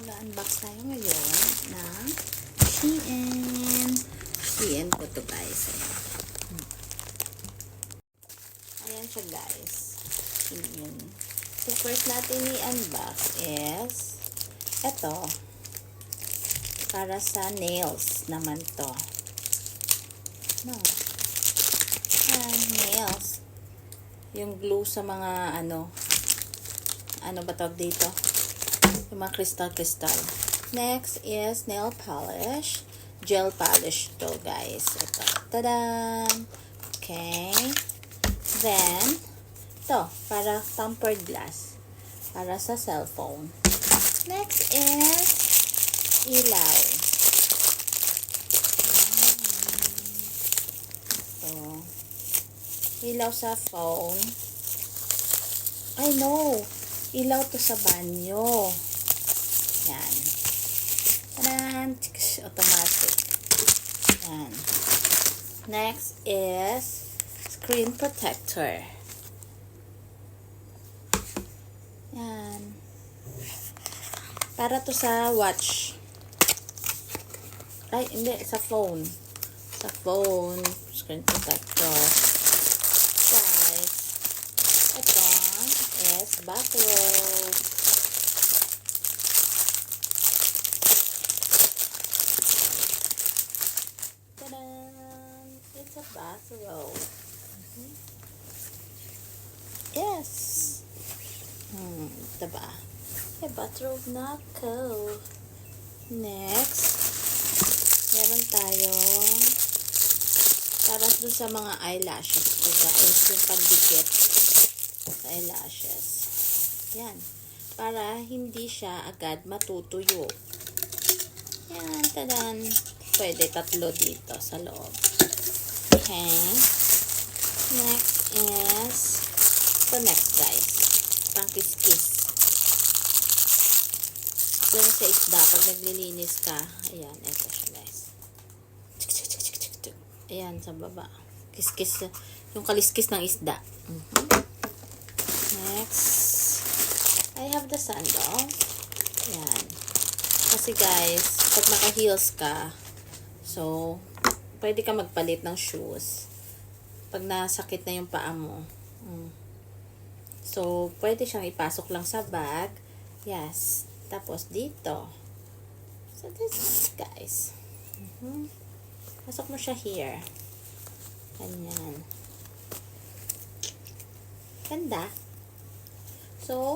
mag-unbox tayo ngayon ng Shein. Shein po to guys. Ayan siya guys. Shein. So first natin i-unbox is ito. Para sa nails naman to. No. Ayan, nails. Yung glue sa mga ano ba tawag dito? Yung mga crystal. Next is nail polish. Gel polish to guys. Ito. Tadaan! Okay. Then, to para tempered glass. Para sa cellphone. Next is ilaw. So, ilaw sa phone. I know. Ilaw to sa banyo. Yan. Tadaan! Automatic. Yan. Next is screen protector. Yan. Para to sa watch. Ay, hindi. Sa phone. Sa phone. Screen protector. Guys. Ito is bathrobe. Ta-da! It's a bathrobe. Yes. Diba? A bathrobe na ko. Next, meron tayong para dun sa mga eyelashes ko guys. Yung pandikit sa eyelashes. Yan. Para hindi siya agad matutuyo. Yan. Tadan. Pwede tatlo dito sa loob. Okay. Next is next guys. Pang-kiss-kiss. Ito sa isda. Pag naglilinis ka. Ayan. Ito siya guys. Ayan. Sa baba. Kiss-kiss. Yung kaliskis ng isda. Next. I have the sandal. Ayan. Kasi guys, pag naka-heels ka, so, pwede ka magpalit ng shoes. Pag nasakit na yung paa mo. So, pwede siyang ipasok lang sa bag. Yes. Tapos, dito. So, this guys. Pasok mo siya here. Ganyan. Ganda. So,